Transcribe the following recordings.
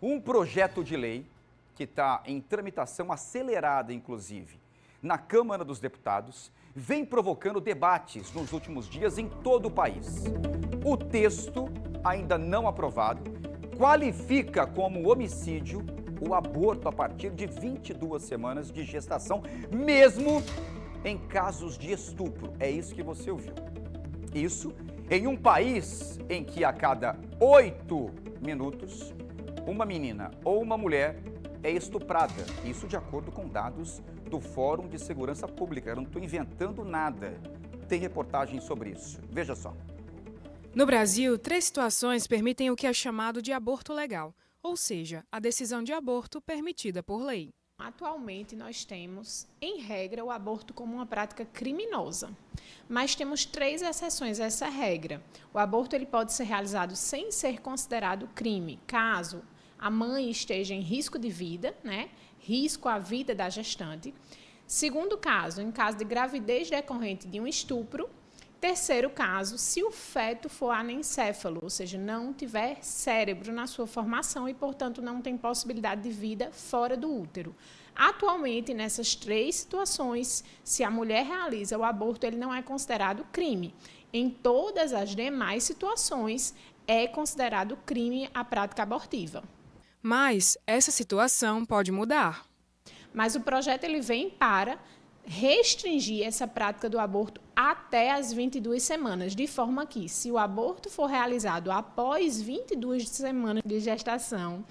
Um projeto de lei que está em tramitação acelerada, inclusive, na Câmara dos Deputados, vem provocando debates nos últimos dias em todo o país. O texto, ainda não aprovado, qualifica como homicídio o aborto a partir de 22 semanas de gestação, mesmo em casos de estupro. É isso que você ouviu. Isso em um país em que a cada 8 minutos, uma menina ou uma mulher é estuprada. Isso de acordo com dados do Fórum de Segurança Pública. Eu não estou inventando nada. Tem reportagem sobre isso. Veja só. No Brasil, 3 situações permitem o que é chamado de aborto legal, ou seja, a decisão de aborto permitida por lei. Atualmente, nós temos, em regra, o aborto como uma prática criminosa. Mas temos 3 exceções a essa regra. O aborto ele pode ser realizado sem ser considerado crime, caso a mãe esteja em risco de vida, risco à vida da gestante. Segundo caso, em caso de gravidez decorrente de um estupro. Terceiro caso, se o feto for anencéfalo, ou seja, não tiver cérebro na sua formação e, portanto, não tem possibilidade de vida fora do útero. Atualmente, nessas 3 situações, se a mulher realiza o aborto, ele não é considerado crime. Em todas as demais situações, é considerado crime a prática abortiva. Mas essa situação pode mudar. Mas o projeto ele vem para restringir essa prática do aborto até as 22 semanas, de forma que, se o aborto for realizado após 22 semanas de gestação,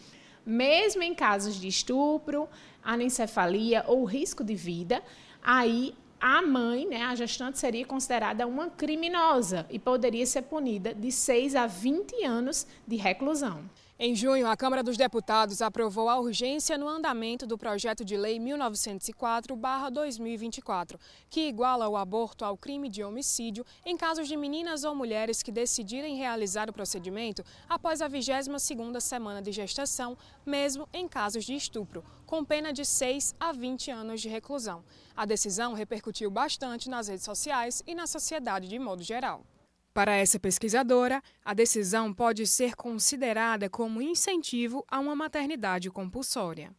mesmo em casos de estupro, anencefalia ou risco de vida, aí a mãe, a gestante, seria considerada uma criminosa e poderia ser punida de 6 a 20 anos de reclusão. Em junho, a Câmara dos Deputados aprovou a urgência no andamento do projeto de lei 1904/2024, que iguala o aborto ao crime de homicídio em casos de meninas ou mulheres que decidirem realizar o procedimento após a 22ª semana de gestação, mesmo em casos de estupro, com pena de 6 a 20 anos de reclusão. A decisão repercutiu bastante nas redes sociais e na sociedade de modo geral. Para essa pesquisadora, a decisão pode ser considerada como incentivo a uma maternidade compulsória.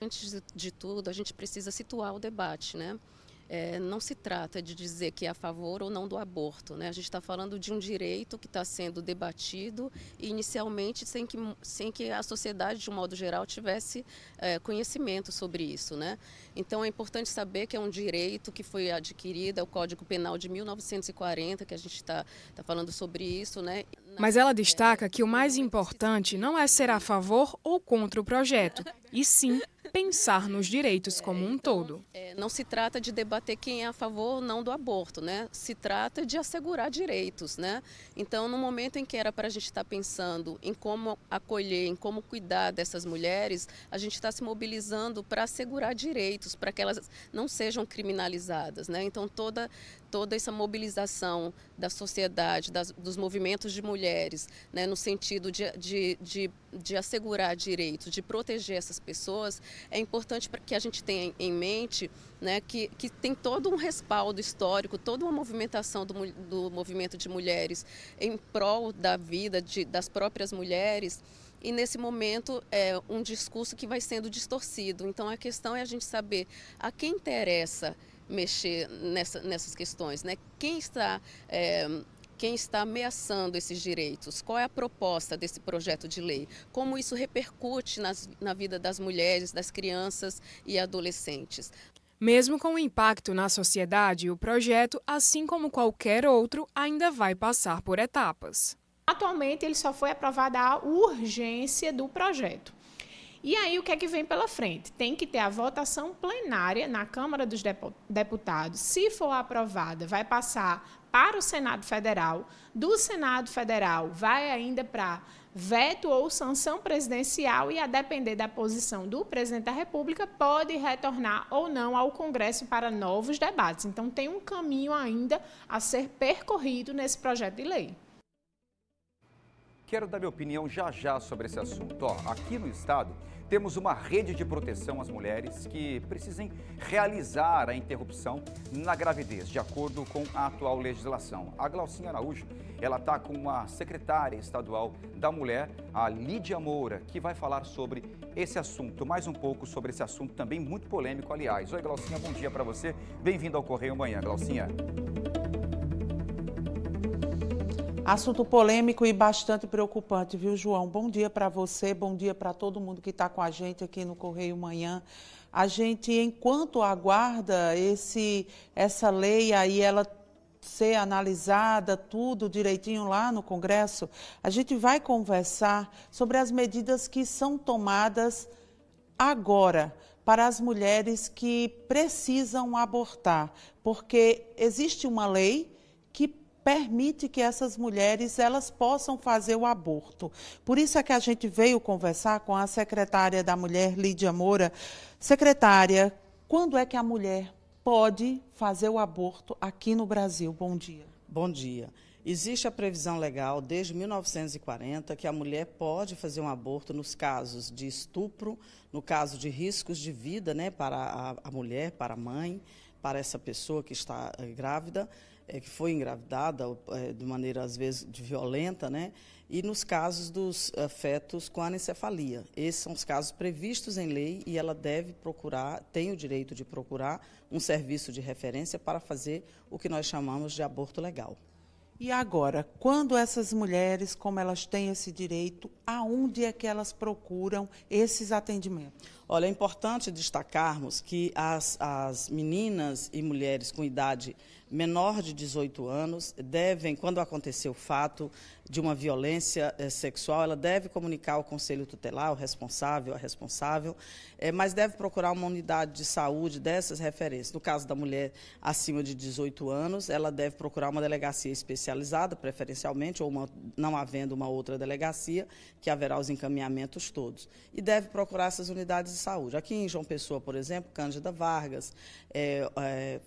Antes de tudo, a gente precisa situar o debate, não se trata de dizer que é a favor ou não do aborto, A gente está falando de um direito que está sendo debatido inicialmente sem que a sociedade, de um modo geral, tivesse conhecimento sobre isso, Então é importante saber que é um direito que foi adquirido, é o Código Penal de 1940, que a gente está falando sobre isso, Mas ela destaca que o mais importante não é ser a favor ou contra o projeto, e sim pensar nos direitos como um todo. Não se trata de debater quem é a favor ou não do aborto, Se trata de assegurar direitos, Então, no momento em que era para a gente estar pensando em como acolher, em como cuidar dessas mulheres, a gente está se mobilizando para assegurar direitos, para que elas não sejam criminalizadas, Então, toda essa mobilização da sociedade, dos movimentos de mulheres, no sentido de assegurar direitos, de proteger essas pessoas, é importante que a gente tenha em mente que tem todo um respaldo histórico, toda uma movimentação do movimento de mulheres em prol da vida das próprias mulheres. E nesse momento é um discurso que vai sendo distorcido. Então a questão é a gente saber a quem interessa mexer nessas questões, Quem está ameaçando esses direitos? Qual é a proposta desse projeto de lei? Como isso repercute na vida das mulheres, das crianças e adolescentes? Mesmo com o impacto na sociedade, o projeto, assim como qualquer outro, ainda vai passar por etapas. Atualmente, ele só foi aprovada a urgência do projeto. E aí, o que é que vem pela frente? Tem que ter a votação plenária na Câmara dos Deputados. Se for aprovada, vai passar para o Senado Federal. Do Senado Federal, vai ainda para veto ou sanção presidencial e, a depender da posição do presidente da República, pode retornar ou não ao Congresso para novos debates. Então, tem um caminho ainda a ser percorrido nesse projeto de lei. Quero dar minha opinião já sobre esse assunto. Aqui no estado, temos uma rede de proteção às mulheres que precisem realizar a interrupção na gravidez, de acordo com a atual legislação. A Glaucinha Araújo, ela está com a secretária estadual da Mulher, a Lídia Moura, que vai falar sobre esse assunto, mais um pouco sobre esse assunto também muito polêmico, aliás. Oi, Glaucinha, bom dia para você. Bem-vindo ao Correio Manhã, Glaucinha. Assunto polêmico e bastante preocupante, viu, João? Bom dia para você, bom dia para todo mundo que está com a gente aqui no Correio Manhã. A gente, enquanto aguarda essa lei aí, ela ser analisada, tudo direitinho lá no Congresso, a gente vai conversar sobre as medidas que são tomadas agora para as mulheres que precisam abortar, porque existe uma lei que permite que essas mulheres elas possam fazer o aborto. Por isso é que a gente veio conversar com a secretária da Mulher, Lídia Moura. Secretária, quando é que a mulher pode fazer o aborto aqui no Brasil? Bom dia. Bom dia. Existe a previsão legal desde 1940 que a mulher pode fazer um aborto nos casos de estupro, no caso de riscos de vida, né, para a mulher, para a mãe, para essa pessoa que está grávida, que foi engravidada de maneira, às vezes, violenta, né? E nos casos dos fetos com anencefalia. Esses são os casos previstos em lei e ela deve procurar, tem o direito de procurar um serviço de referência para fazer o que nós chamamos de aborto legal. E agora, quando essas mulheres, como elas têm esse direito, aonde é que elas procuram esses atendimentos? Olha, é importante destacarmos que as meninas e mulheres com idade menor de 18 anos devem, quando acontecer o fato de uma violência sexual, ela deve comunicar ao Conselho Tutelar, o responsável, a responsável, mas deve procurar uma unidade de saúde dessas referências. No caso da mulher acima de 18 anos, ela deve procurar uma delegacia especializada, preferencialmente, ou não havendo uma outra delegacia, que haverá os encaminhamentos todos. E deve procurar essas unidades de saúde. Aqui em João Pessoa, por exemplo, Cândida Vargas,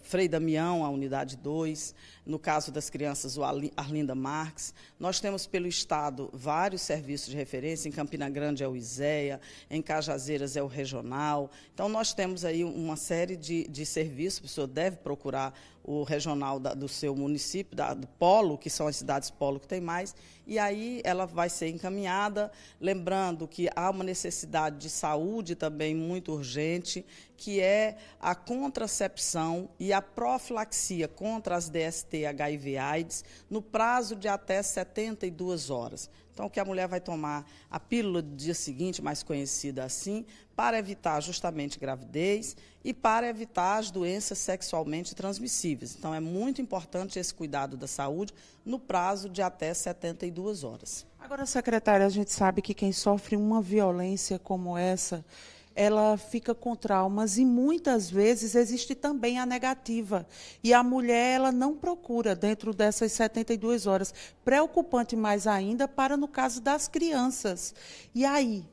Frei Damião, a unidade 2, no caso das crianças, o Arlinda Marques. Nós temos pelo Estado vários serviços de referência, em Campina Grande é o ISEA, em Cajazeiras é o Regional. Então, nós temos aí uma série de serviços, a pessoa deve procurar o regional do seu município, do polo, que são as cidades polo que tem mais, e aí ela vai ser encaminhada, lembrando que há uma necessidade de saúde também muito urgente, que é a contracepção e a profilaxia contra as DST, HIV, AIDS, no prazo de até 72 horas. Então, que a mulher vai tomar a pílula do dia seguinte, mais conhecida assim, para evitar justamente gravidez e para evitar as doenças sexualmente transmissíveis. Então, é muito importante esse cuidado da saúde no prazo de até 72 horas. Agora, secretária, a gente sabe que quem sofre uma violência como essa, ela fica com traumas e muitas vezes existe também a negativa. E a mulher, ela não procura dentro dessas 72 horas. Preocupante mais ainda para no caso das crianças. E aí,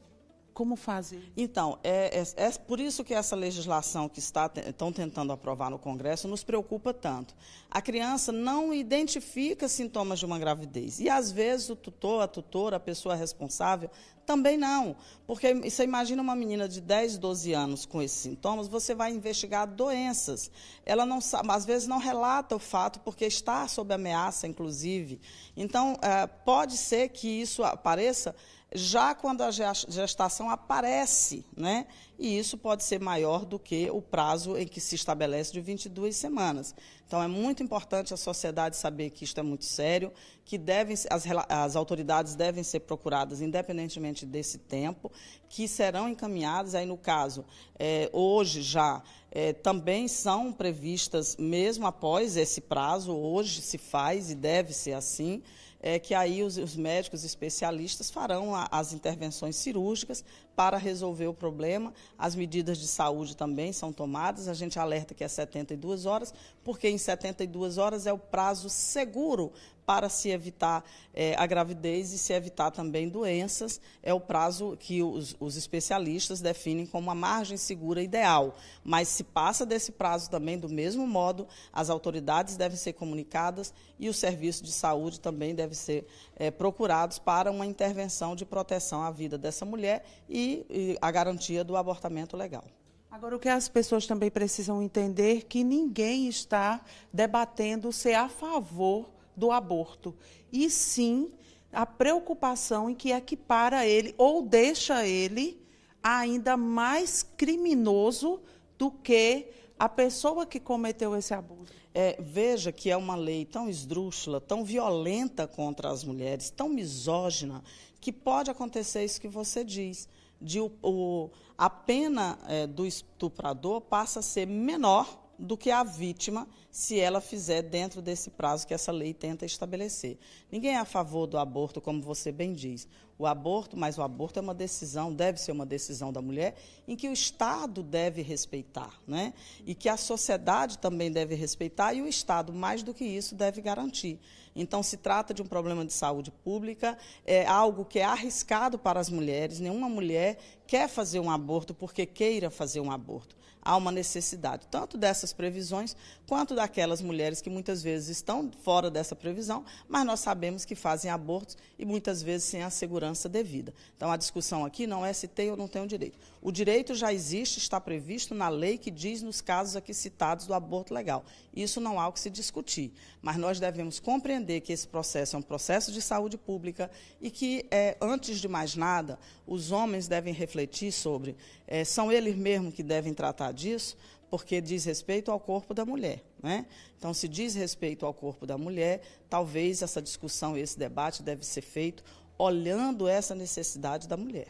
como fazer? Então, é por isso que essa legislação que estão tentando aprovar no Congresso nos preocupa tanto. A criança não identifica sintomas de uma gravidez. E, às vezes, o tutor, a tutora, a pessoa responsável, também não. Porque você imagina uma menina de 10, 12 anos com esses sintomas, você vai investigar doenças. Ela não sabe, às vezes não relata o fato porque está sob ameaça, inclusive. Então, pode ser que isso apareça já quando a gestação aparece, né? E isso pode ser maior do que o prazo em que se estabelece de 22 semanas. Então, é muito importante a sociedade saber que isto é muito sério, que as autoridades devem ser procuradas independentemente desse tempo, que serão encaminhadas, aí no caso, hoje já, também são previstas, mesmo após esse prazo, hoje se faz e deve ser assim, que aí os médicos especialistas farão as intervenções cirúrgicas para resolver o problema. As medidas de saúde também são tomadas, a gente alerta que é 72 horas, porque em 72 horas é o prazo seguro para se evitar a gravidez e se evitar também doenças. É o prazo que os especialistas definem como a margem segura ideal. Mas se passa desse prazo também, do mesmo modo, as autoridades devem ser comunicadas e os serviços de saúde também devem ser procurados para uma intervenção de proteção à vida dessa mulher e a garantia do abortamento legal. Agora, o que as pessoas também precisam entender é que ninguém está debatendo ser a favor do aborto, e sim a preocupação em que equipara ele ou deixa ele ainda mais criminoso do que a pessoa que cometeu esse abuso. Veja que é uma lei tão esdrúxula, tão violenta contra as mulheres, tão misógina, que pode acontecer isso que você diz. A pena do estuprador passa a ser menor do que a vítima se ela fizer dentro desse prazo que essa lei tenta estabelecer. Ninguém é a favor do aborto, como você bem diz. Mas o aborto é uma decisão, deve ser uma decisão da mulher, em que o Estado deve respeitar, né? E que a sociedade também deve respeitar, e o Estado, mais do que isso, deve garantir. Então, se trata de um problema de saúde pública, é algo que é arriscado para as mulheres. Nenhuma mulher quer fazer um aborto porque queira fazer um aborto. Há uma necessidade, tanto dessas previsões, quanto daquelas mulheres que muitas vezes estão fora dessa previsão, mas nós sabemos que fazem abortos e muitas vezes sem a segurança devida. Então, a discussão aqui não é se tem ou não tem o direito. O direito já existe, está previsto na lei que diz nos casos aqui citados do aborto legal. Isso não há o que se discutir, mas nós devemos compreender que esse processo é um processo de saúde pública e que, antes de mais nada, os homens devem refletir sobre, são eles mesmos que devem tratar disso, porque diz respeito ao corpo da mulher, né? Então, se diz respeito ao corpo da mulher, talvez essa discussão, esse debate deve ser feito olhando essa necessidade da mulher.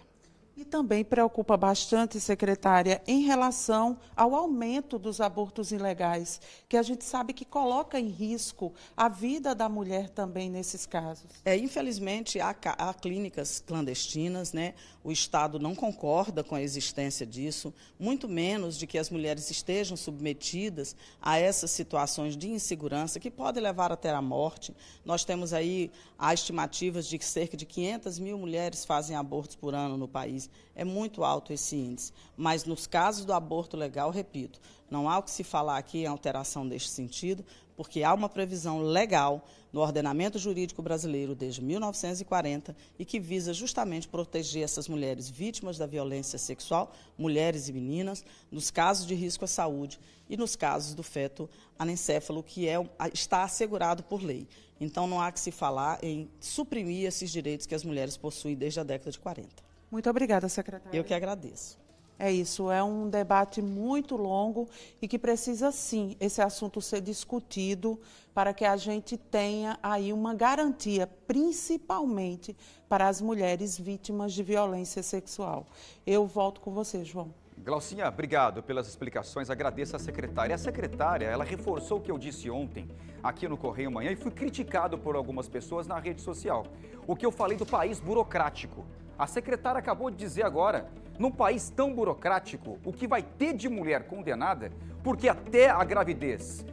E também preocupa bastante, secretária, em relação ao aumento dos abortos ilegais, que a gente sabe que coloca em risco a vida da mulher também nesses casos. Infelizmente, há clínicas clandestinas, né? O Estado não concorda com a existência disso, muito menos de que as mulheres estejam submetidas a essas situações de insegurança que podem levar até a morte. Nós temos aí estimativas de que cerca de 500 mil mulheres fazem abortos por ano no país. É muito alto esse índice, mas nos casos do aborto legal, repito, não há o que se falar aqui em alteração deste sentido, porque há uma previsão legal no ordenamento jurídico brasileiro desde 1940 e que visa justamente proteger essas mulheres vítimas da violência sexual, mulheres e meninas, nos casos de risco à saúde e nos casos do feto anencéfalo, que está assegurado por lei. Então, não há que se falar em suprimir esses direitos que as mulheres possuem desde a década de 40. Muito obrigada, secretária. Eu que agradeço. É isso, é um debate muito longo e que precisa, sim, esse assunto ser discutido para que a gente tenha aí uma garantia, principalmente para as mulheres vítimas de violência sexual. Eu volto com você, João. Glaucinha, obrigado pelas explicações, agradeço à secretária. A secretária, ela reforçou o que eu disse ontem aqui no Correio Manhã e fui criticado por algumas pessoas na rede social. O que eu falei do país burocrático. A secretária acabou de dizer agora, num país tão burocrático, o que vai ter de mulher condenada, porque até a gravidez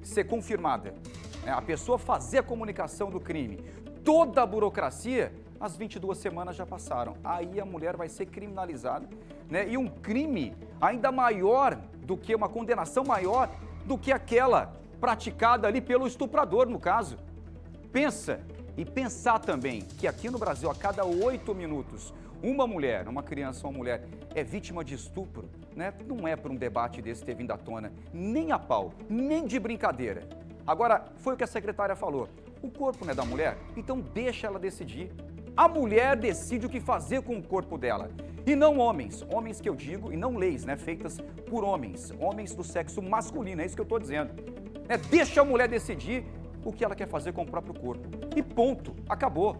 ser confirmada, a pessoa fazer a comunicação do crime, toda a burocracia, as 22 semanas já passaram. Aí a mulher vai ser criminalizada, né? E um crime ainda maior do que uma condenação maior do que aquela praticada ali pelo estuprador, no caso. Pensa, e pensar também que aqui no Brasil, a cada 8 minutos, uma mulher, uma criança ou uma mulher é vítima de estupro, né? Não é para um debate desse ter vindo à tona, nem a pau, nem de brincadeira. Agora, foi o que a secretária falou, o corpo não é da mulher, então deixa ela decidir. A mulher decide o que fazer com o corpo dela, e não homens, homens que eu digo, e não leis, né, feitas por homens do sexo masculino, é isso que eu estou dizendo. Deixa a mulher decidir o que ela quer fazer com o próprio corpo. E ponto, acabou.